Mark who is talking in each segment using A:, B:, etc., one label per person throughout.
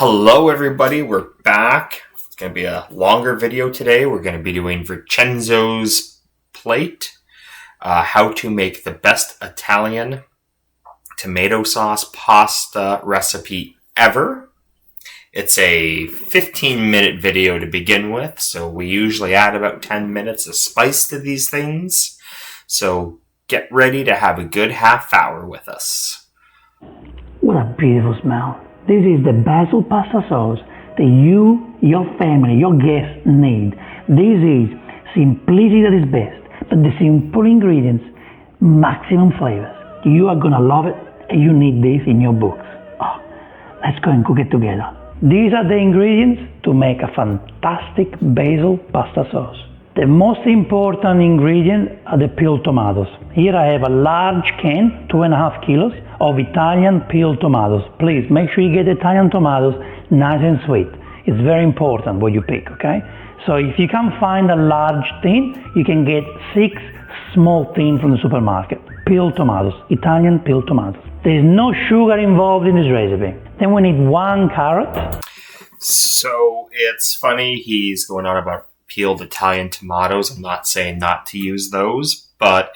A: Hello everybody, we're back. It's going to be a longer video today. We're going to be doing Vincenzo's plate, how to make the best Italian tomato sauce pasta recipe ever. It's a 15-minute video to begin with, so we usually add about 10 minutes of spice to these things. So get ready to have a good half hour with us.
B: What a beautiful smell. This is the basil pasta sauce that you, your family, your guests need. This is simplicity at its best, but the simple ingredients, maximum flavors. You are gonna love it, and you need this in your books. Oh, let's go and cook it together. These are the ingredients to make a fantastic basil pasta sauce. The most important ingredient are the peeled tomatoes. Here I have a large can, 2.5 kilos, of Italian peeled tomatoes. Please make sure you get Italian tomatoes, nice and sweet. It's very important what you pick, okay? So if you can't find a large tin, you can get 6 small tins from the supermarket. Peeled tomatoes, Italian peeled tomatoes. There's no sugar involved in this recipe. Then we need 1 carrot.
A: So it's funny he's going on about peeled Italian tomatoes. I'm not saying not to use those, but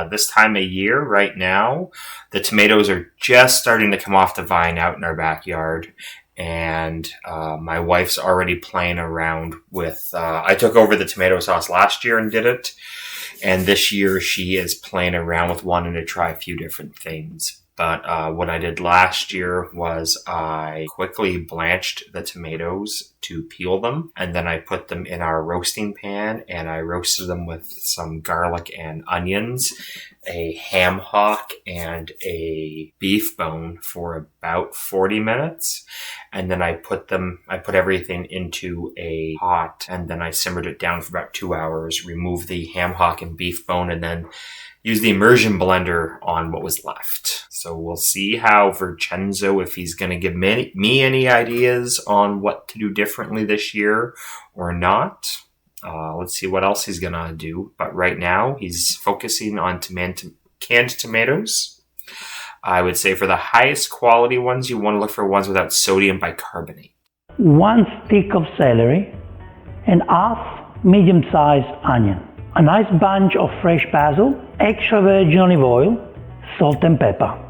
A: this time of year, right now, the tomatoes are just starting to come off the vine out in our backyard. And my wife's already playing around with, I took over the tomato sauce last year and did it. And this year she is playing around with wanting to try a few different things. But what I did last year was I quickly blanched the tomatoes to peel them. And then I put them in our roasting pan and I roasted them with some garlic and onions, a ham hock, and a beef bone for about 40 minutes. And then I put everything into a pot and then I simmered it down for about 2 hours, removed the ham hock and beef bone, and then use the immersion blender on what was left. So we'll see how Vincenzo, if he's going to give me any ideas on what to do differently this year or not. Let's see what else he's going to do. But right now, he's focusing on canned tomatoes. I would say for the highest quality ones, you want to look for ones without sodium bicarbonate.
B: 1 stick of celery and half medium-sized onion. A nice bunch of fresh basil, extra virgin olive oil, salt and pepper.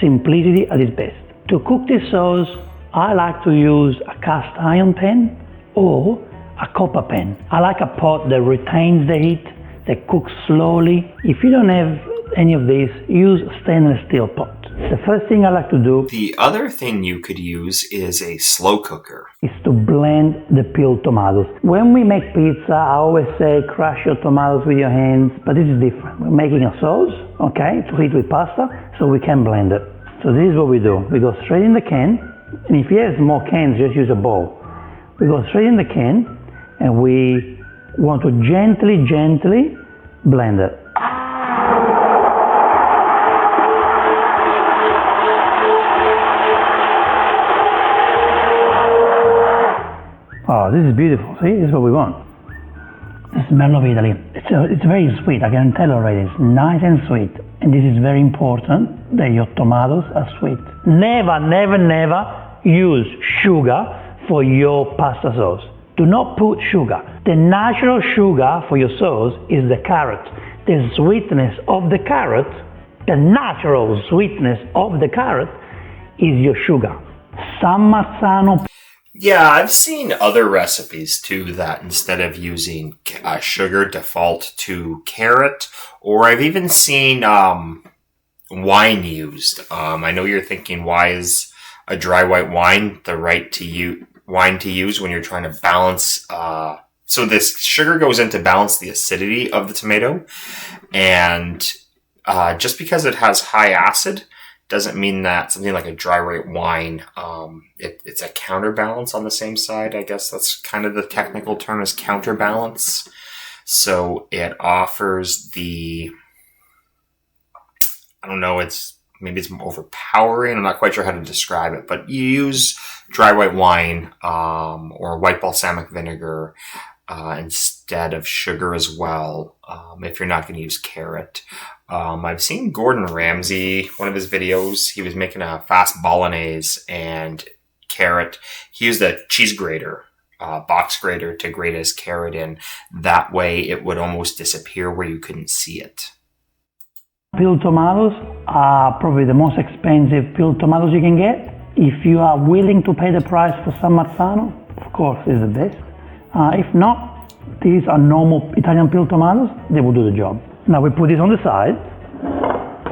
B: Simplicity at its best. To cook this sauce, I like to use a cast iron pan or a copper pan. I like a pot that retains the heat, that cooks slowly. If you don't have any of these, use a stainless steel pot. The first thing I like to do,
A: the other thing you could use is a slow cooker,
B: is to blend the peeled tomatoes. When we make pizza, I always say crush your tomatoes with your hands, but this is different. We're making a sauce, okay, to eat with pasta, so we can blend it. So this is what we do. We go straight in the can, and if you have more cans, just use a bowl. We go straight in the can, and we want to gently blend it. Oh, this is beautiful. See, this is what we want. The smell of Italy. It's very sweet. I can tell already. It's nice and sweet. And this is very important that your tomatoes are sweet. Never use sugar for your pasta sauce. Do not put sugar. The natural sugar for your sauce is the carrot. The sweetness of the carrot, the natural sweetness of the carrot is your sugar. San Marzano.
A: Yeah, I've seen other recipes too that instead of using sugar default to carrot, or I've even seen wine used. I know you're thinking, why is a dry white wine the right wine to use when you're trying to balance? So this sugar goes in to balance the acidity of the tomato, and just because it has high acid doesn't mean that something like a dry white wine, it's a counterbalance on the same side. I guess that's kind of the technical term, is counterbalance. So it offers maybe it's overpowering. I'm not quite sure how to describe it, but you use dry white wine or white balsamic vinegar instead of sugar as well, if you're not going to use carrot. I've seen Gordon Ramsay, one of his videos, he was making a fast bolognese, and carrot. He used a cheese grater, box grater, to grate his carrot in. That way it would almost disappear where you couldn't see it.
B: Peeled tomatoes are probably the most expensive peeled tomatoes you can get. If you are willing to pay the price for San Marzano, of course, it's the best. If not, these are normal Italian peeled tomatoes. They will do the job. Now we put this on the side.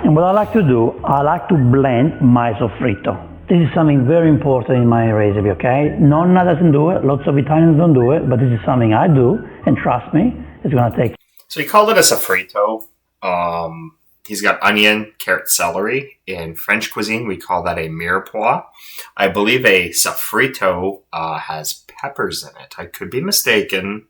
B: And what I like to do, I like to blend my soffritto. This is something very important in my recipe, okay? Nonna doesn't do it, lots of Italians don't do it, but this is something I do, and trust me, it's gonna take...
A: So he called it a soffritto. He's got onion, carrot, celery. In French cuisine, we call that a mirepoix. I believe a soffritto has peppers in it. I could be mistaken.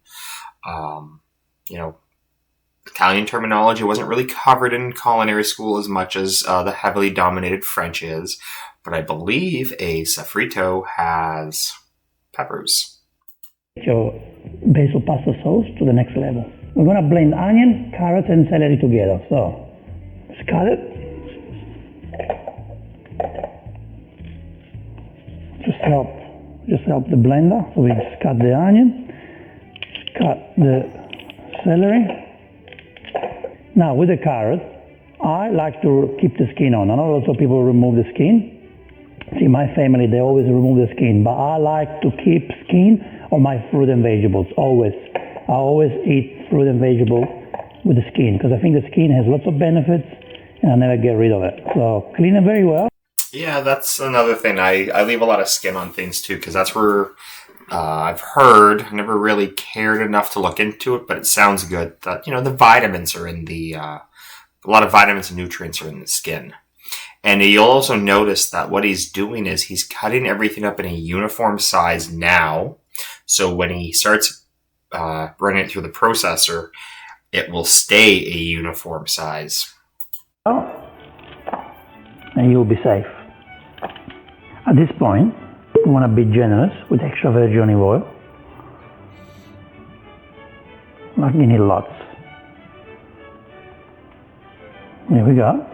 A: Italian terminology wasn't really covered in culinary school as much as the heavily dominated French is, but I believe a soffritto has peppers.
B: Your basil pasta sauce to the next level. We're going to blend onion, carrot, and celery together. So, just cut it. Just help the blender. So we just cut the onion, cut the celery. Now with the carrot, I like to keep the skin on. I know lots of people remove the skin. See, my family, they always remove the skin, but I like to keep skin on my fruit and vegetables, always. I always eat fruit and vegetable with the skin, because I think the skin has lots of benefits, and I never get rid of it. So clean it very well.
A: Yeah, that's another thing. I leave a lot of skin on things too, because that's where I've heard, I never really cared enough to look into it, but it sounds good that, the vitamins are in a lot of vitamins and nutrients are in the skin. And you'll also notice that what he's doing is he's cutting everything up in a uniform size now. So when he starts running it through the processor, it will stay a uniform size.
B: Oh, and you'll be safe. At this point, we want to be generous with extra virgin olive oil. Like you need lots. There we go.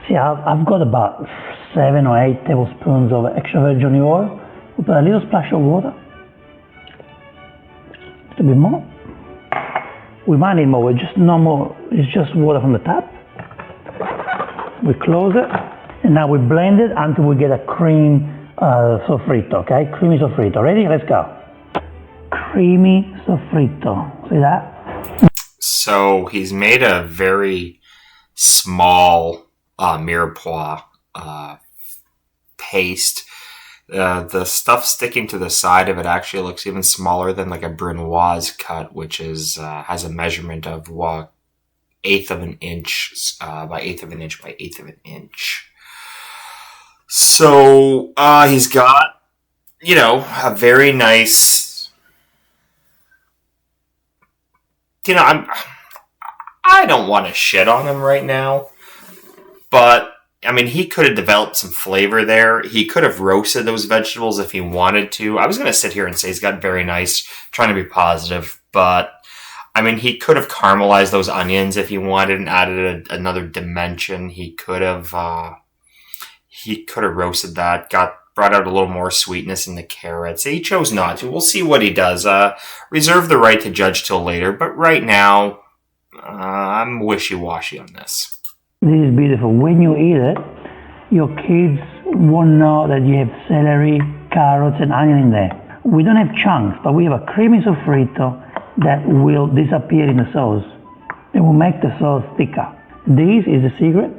B: See, I've got about 7 or 8 tablespoons of extra virgin olive oil. We put a little splash of water. A bit more. We might need more. It's just water from the tap. We close it, and now we blend it until we get a cream soffritto, okay? Creamy soffritto. Ready? Let's go. Creamy soffritto. See that?
A: So he's made a very small mirepoix paste. The stuff sticking to the side of it actually looks even smaller than like a brunoise cut, which is has a measurement of 1/8 of an inch by 1/8 of an inch by 1/8 of an inch. So he's got, a very nice. I don't want to shit on him right now, but he could have developed some flavor there. He could have roasted those vegetables if he wanted to. I was going to sit here and say he's got very nice, trying to be positive, but he could have caramelized those onions if he wanted and added another dimension. He could have roasted that, brought out a little more sweetness in the carrots. He chose not to. We'll see what he does. Reserve the right to judge till later, but right now, I'm wishy-washy on this.
B: This is beautiful. When you eat it, your kids won't know that you have celery, carrots, and onion in there. We don't have chunks, but we have a creamy soffritto that will disappear in the sauce. It will make the sauce thicker. This is the secret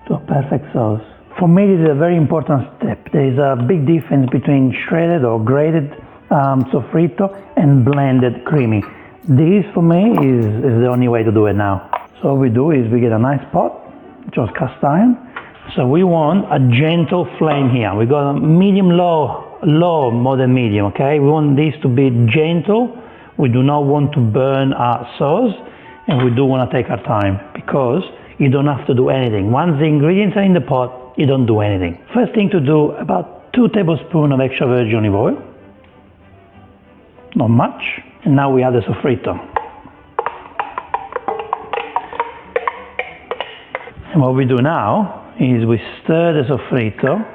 B: to a perfect sauce. For me, this is a very important step. There is a big difference between shredded or grated soffritto and blended creamy. This, for me, is the only way to do it now. So what we do is we get a nice pot, just cast iron. So we want a gentle flame here. We got a low, more than medium, okay? We want this to be gentle. We do not want to burn our sauce, and we do want to take our time because you don't have to do anything. Once the ingredients are in the pot, you don't do anything. First thing to do, about 2 tablespoons of extra virgin olive oil. Not much. And now we add the soffritto. And what we do now is we stir the soffritto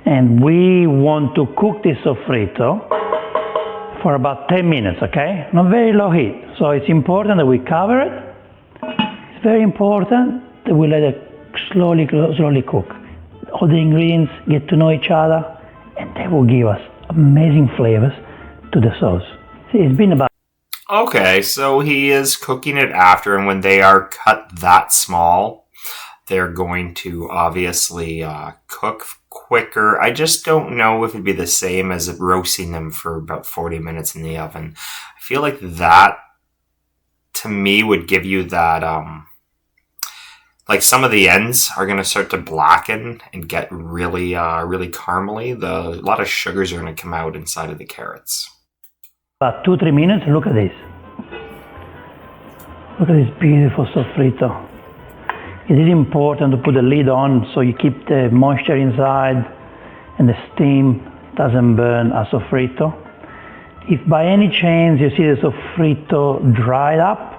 B: And we want to cook this sofrito for about 10 minutes, okay? Not very low heat. So it's important that we cover it. It's very important that we let it slowly cook. All the ingredients get to know each other, and they will give us amazing flavors to the sauce. See, it's been about...
A: Okay, so he is cooking it after, and when they are cut that small, they're going to obviously cook quicker. I just don't know if it'd be the same as roasting them for about 40 minutes in the oven. I feel like that, to me, would give you that, like some of the ends are going to start to blacken and get really caramely. A lot of sugars are going to come out inside of the carrots.
B: About 2-3 minutes, look at this. Look at this beautiful sofrito. It is important to put the lid on so you keep the moisture inside and the steam doesn't burn a sofrito. If by any chance you see the sofrito dried up,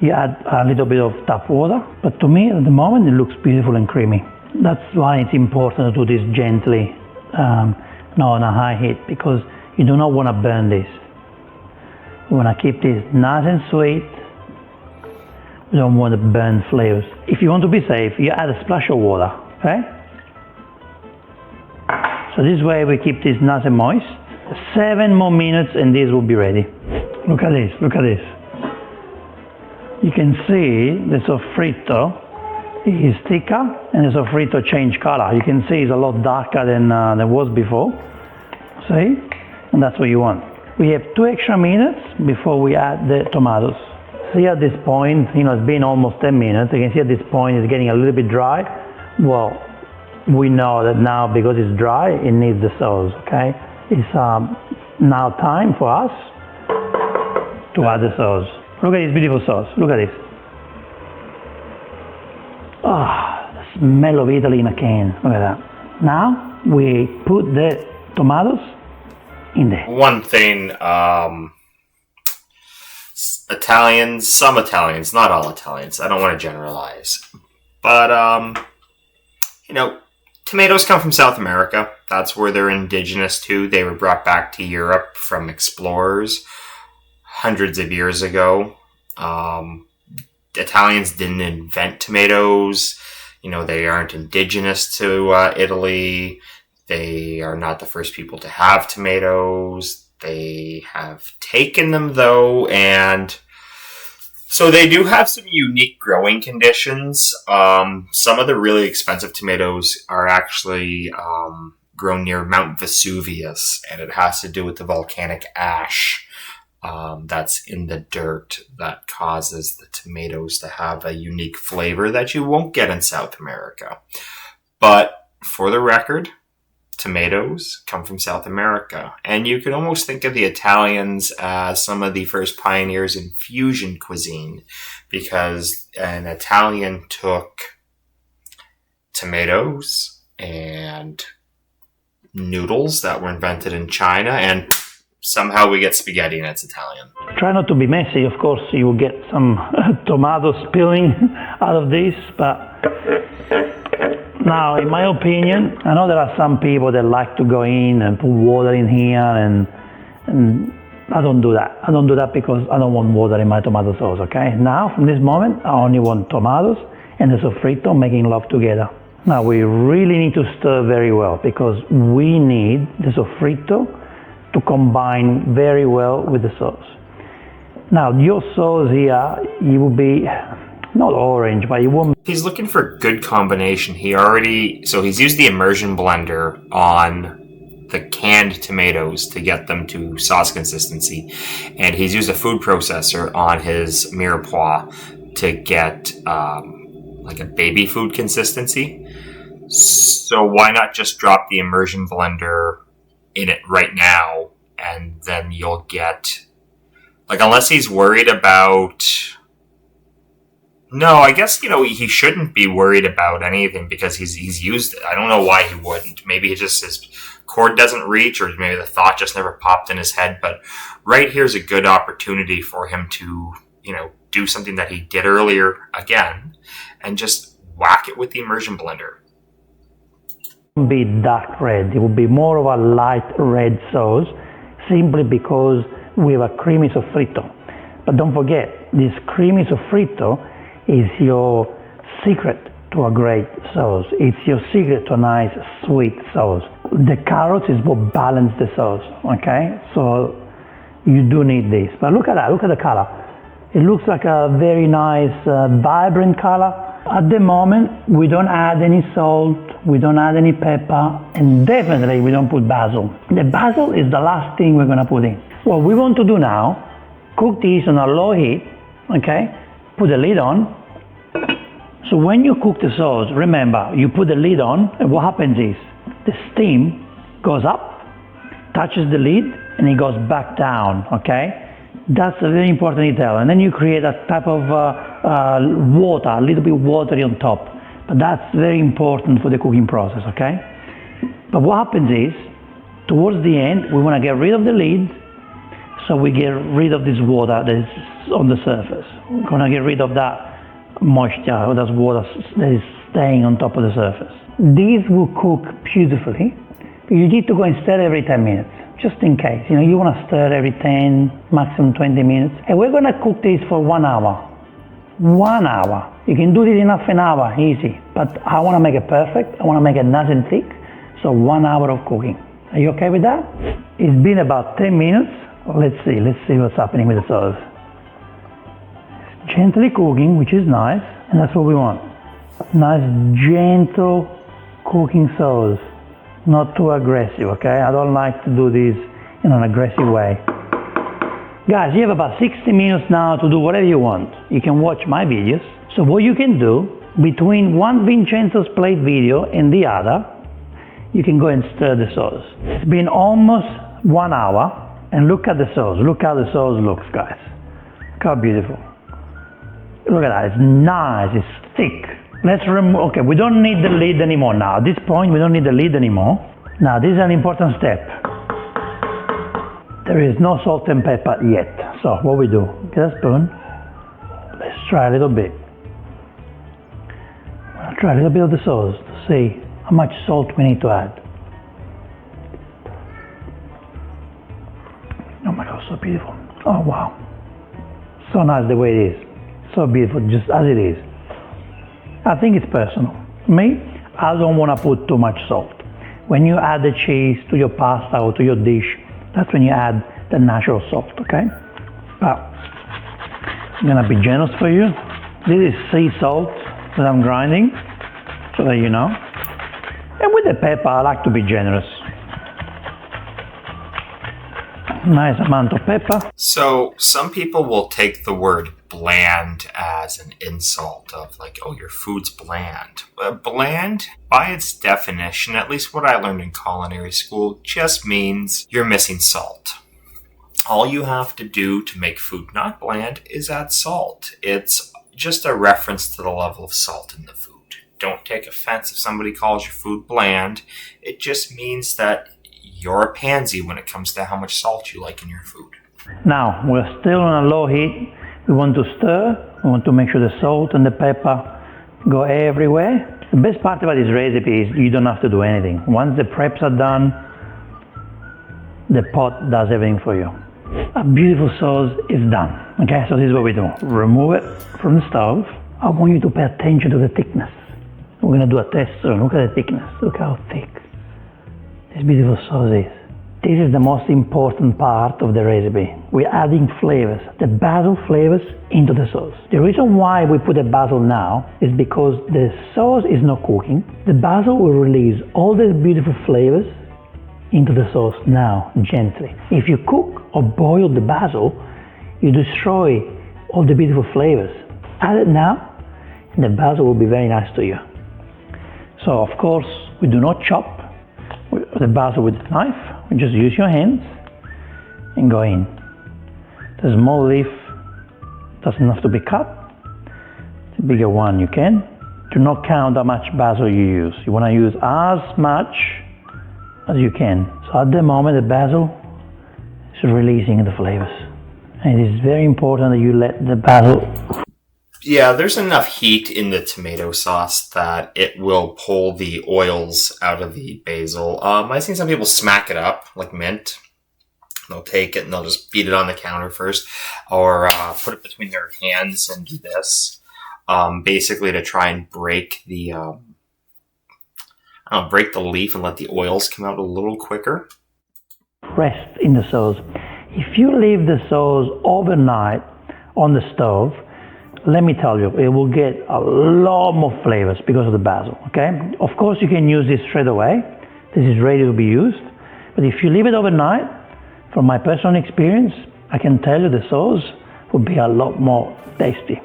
B: you add a little bit of tap water. But to me, at the moment, it looks beautiful and creamy. That's why it's important to do this gently, not on a high heat, because you do not want to burn this. You want to keep this nice and sweet. You don't want to burn flavors. If you want to be safe, you add a splash of water, okay? So this way we keep this nice and moist. 7 more minutes and this will be ready. Look at this, look at this. You can see the sofrito is thicker and the sofrito changed color. You can see it's a lot darker than it was before. See? And that's what you want. We have 2 extra minutes before we add the tomatoes. See, at this point, it's been almost 10 minutes. You can see at this point it's getting a little bit dry. Well, we know that now because it's dry, it needs the sauce, okay? It's now time for us to add the sauce. Look at this beautiful sauce. Look at this. Ah, the smell of Italy in a can. Look at that. Now we put the tomatoes in there.
A: One thing, some Italians, not all Italians, I don't want to generalize, but, tomatoes come from South America. That's where they're indigenous to. They were brought back to Europe from explorers hundreds of years ago. Italians didn't invent tomatoes. They aren't indigenous to Italy. They are not the first people to have tomatoes. They have taken them, though, and so they do have some unique growing conditions. Some of the really expensive tomatoes are actually grown near Mount Vesuvius, and it has to do with the volcanic ash that's in the dirt that causes the tomatoes to have a unique flavor that you won't get in South America. But for the record, tomatoes come from South America, and you can almost think of the Italians as some of the first pioneers in fusion cuisine, because an Italian took tomatoes and noodles that were invented in China, and somehow we get spaghetti and it's Italian.
B: Try not to be messy, of course. You will get some tomato spilling out of this, but now, in my opinion, I know there are some people that like to go in and put water in here, and I don't do that. I don't do that because I don't want water in my tomato sauce, okay? Now, from this moment, I only want tomatoes and the sofrito making love together. Now, we really need to stir very well because we need the sofrito to combine very well with the sauce. Now, your sauce here, it will be not orange, but it won't.
A: He's looking for a good combination. He's used the immersion blender on the canned tomatoes to get them to sauce consistency, and he's used a food processor on his mirepoix to get like a baby food consistency. So why not just drop the immersion blender in it right now, and then you'll get, unless he's worried about... No, I guess, he shouldn't be worried about anything because he's used it. I don't know why he wouldn't. Maybe his cord doesn't reach, or maybe the thought just never popped in his head. But right here's a good opportunity for him to, do something that he did earlier again and just whack it with the immersion blender.
B: won't be dark red. It will be more of a light red sauce, simply because we have a creamy sofrito. But don't forget, this creamy sofrito is your secret to a great sauce. It's your secret to a nice sweet sauce. The carrots is what balance the sauce, okay? So you do need this. But look at that, look at the color. It looks like a very nice, vibrant color. At the moment, we don't add any salt, we don't add any pepper, and definitely we don't put basil. The basil is the last thing we're gonna put in. What we want to do now, cook this on a low heat, okay? Put the lid on. So when you cook the sauce, remember, you put the lid on, and what happens is, the steam goes up, touches the lid, and it goes back down, okay? That's a very important detail. And then you create a type of water, a little bit watery on top. But that's very important for the cooking process, okay? But what happens is, towards the end, we want to get rid of the lid, so we get rid of this water that is on the surface. We're going to get rid of that moisture, or that water that is staying on top of the surface. These will cook beautifully. You need to go and stir every 10 minutes. Just in case, you want to stir every 10, maximum 20 minutes. And we're going to cook this for 1 hour. 1 hour. You can do this in half an hour, easy. But I want to make it perfect. I want to make it nice and thick. So 1 hour of cooking. Are you okay with that? It's been about 10 minutes. Let's see what's happening with the sauce. It's gently cooking, which is nice. And that's what we want. Nice, gentle cooking sauce. Not too aggressive, okay? I don't like to do this in an aggressive way. Guys, you have about 60 minutes now to do whatever you want. You can watch my videos. So what you can do, between one Vincenzo's plate video and the other, you can go and stir the sauce. It's been almost 1 hour, and look at the sauce. Look how the sauce looks, guys. Look how beautiful. Look at that, it's nice, it's thick. Let's remove, okay, we don't need the lid anymore now. At this point, we don't need the lid anymore. Now, this is an important step. There is no salt and pepper yet. So, what we do, get a spoon. Let's try a little bit. I'll try a little bit of the sauce to see how much salt we need to add. Oh my God, so beautiful. Oh, wow. So nice the way it is. So beautiful, just as it is. I think it's personal. Me, I don't want to put too much salt. When you add the cheese to your pasta or to your dish, that's when you add the natural salt, okay? But I'm gonna be generous for you. This is sea salt that I'm grinding, so that you know. And with the pepper, I like to be generous. Nice amount of pepper.
A: So some people will take the word bland as an insult of like, oh, your food's bland. Bland, by its definition, at least what I learned in culinary school, just means you're missing salt. All you have to do to make food not bland is add salt. It's just a reference to the level of salt in the food. Don't take offense if somebody calls your food bland. It just means that you're a pansy when it comes to how much salt you like in your food.
B: Now, we're still on a low heat. We want to stir. We want to make sure the salt and the pepper go everywhere. The best part about this recipe is you don't have to do anything. Once the preps are done, the pot does everything for you. A beautiful sauce is done. Okay, so this is what we do. Remove it from the stove. I want you to pay attention to the thickness. We're going to do a test soon. Look at the thickness. Look how thick this beautiful sauce is. This is the most important part of the recipe. We're adding flavors, the basil flavors into the sauce. The reason why we put the basil now is because the sauce is not cooking. The basil will release all the beautiful flavors into the sauce now, gently. If you cook or boil the basil, you destroy all the beautiful flavors. Add it now, and the basil will be very nice to you. So of course, we do not chop the basil with a knife. You just use your hands and go in. The small leaf doesn't have to be cut. The bigger one you can. Do not count how much basil you use. You want to use as much as you can. So at the moment the basil is releasing the flavors. And it is very important that you let the basil
A: Yeah, there's enough heat in the tomato sauce that it will pull the oils out of the basil. I've seen some people smack it up like mint. They'll take it and they'll just beat it on the counter first, or put it between their hands and do this, basically to try and break the break the leaf and let the oils come out a little quicker.
B: Rest in the sauce. If you leave the sauce overnight on the stove, let me tell you, it will get a lot more flavors because of the basil, okay? Of course, you can use this straight away. This is ready to be used. But if you leave it overnight, from my personal experience, I can tell you the sauce will be a lot more tasty.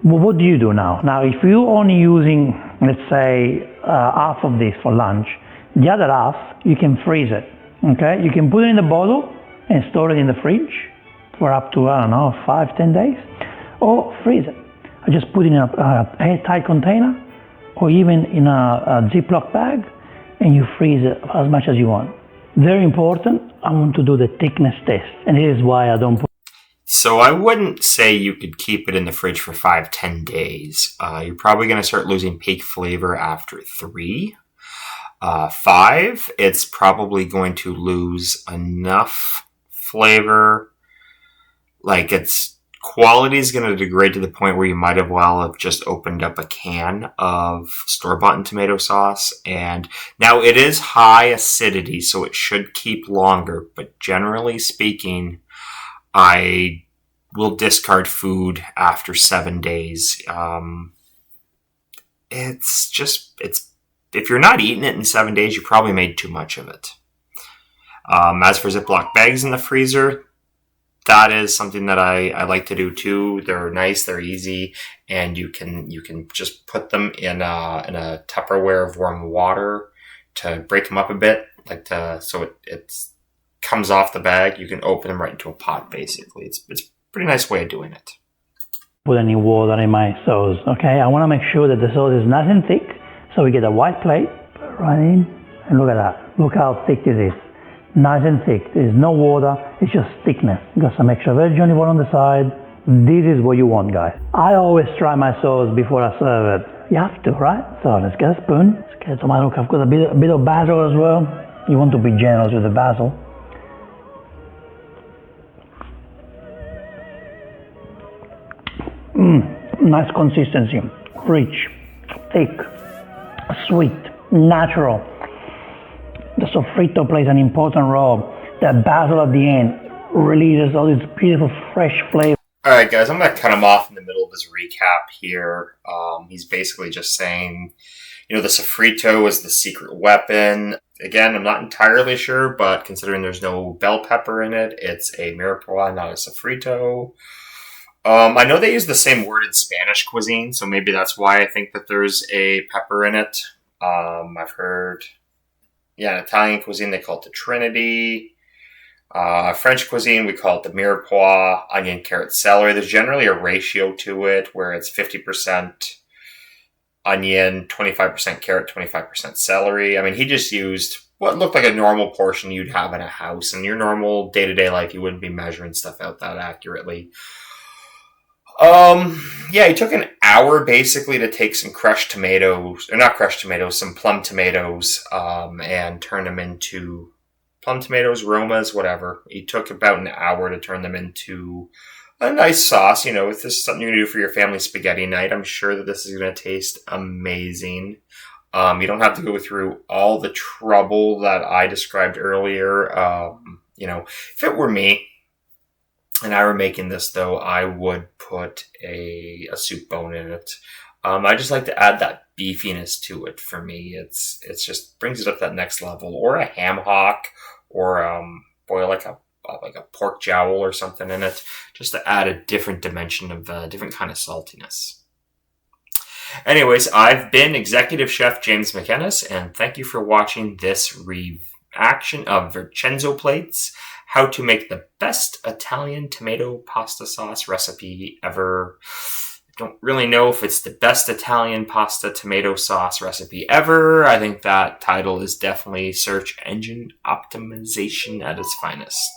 B: Well, what do you do now? Now, if you're only using, let's say, half of this for lunch, the other half, you can freeze it, okay? You can put it in the bottle and store it in the fridge for up to, 5-10 days, or freeze it. I just put it in a airtight container or even in a Ziploc bag, and you freeze it as much as you want. Very important, I want to do the thickness test, and this is why I don't put.
A: So I wouldn't say you could keep it in the fridge for 5-10 days. You're probably going to start losing peak flavor after 3. 5, it's probably going to lose enough flavor. Like, its quality is going to degrade to the point where you might have well have just opened up a can of store-bought tomato sauce. And now it is high acidity, so it should keep longer. But generally speaking, I will discard food after 7 days. It's if you're not eating it in 7 days, you probably made too much of it. As for Ziploc bags in the freezer, that is something that I like to do too. They're nice, they're easy, and you can just put them in a Tupperware of warm water to break them up a bit, so it comes off the bag. You can open them right into a pot. Basically, it's a pretty nice way of doing it.
B: Put any water in my sauce, okay? I want to make sure that the sauce is nice and thick, so we get a white plate, put it right in, and look at that. Look how thick this is. Nice and thick. There's no water, it's just thickness. Got some extra veggie on the side. This is what you want, guys. I always try my sauce before I serve it. You have to, right? So let's get a spoon. Let's get some. Look, I've got a bit of basil as well. You want to be generous with the basil. Nice consistency. Rich, thick, sweet, natural. The sofrito plays an important role. That basil at the end releases all this beautiful fresh flavor.
A: Alright guys, I'm going to cut him off in the middle of his recap here. He's basically just saying, the sofrito is the secret weapon. Again, I'm not entirely sure, but considering there's no bell pepper in it, it's a mirepoix, not a sofrito. I know they use the same word in Spanish cuisine, so maybe that's why I think that there's a pepper in it. I've heard... in Italian cuisine, they call it the Trinity. French cuisine, we call it the mirepoix, onion, carrot, celery. There's generally a ratio to it where it's 50% onion, 25% carrot, 25% celery. I mean, he just used what looked like a normal portion you'd have in a house. In your normal day-to-day life, you wouldn't be measuring stuff out that accurately. He took an hour basically to take some crushed tomatoes, or not crushed tomatoes, some plum tomatoes, and turn them into plum tomatoes, Romas, whatever. It took about an hour to turn them into a nice sauce. If this is something you're going to do for your family spaghetti night, I'm sure that this is going to taste amazing. You don't have to go through all the trouble that I described earlier. If it were me, and I were making this, though, I would put a soup bone in it. I just like to add that beefiness to it. For me, it's just brings it up that next level. Or a ham hock, or boil like a pork jowl or something in it, just to add a different dimension of different kind of saltiness. Anyways, I've been Executive Chef James MacInnis, and thank you for watching this reaction of Vincenzo plates. How to make the best Italian tomato pasta sauce recipe ever. I don't really know if it's the best Italian pasta tomato sauce recipe ever. I think that title is definitely search engine optimization at its finest.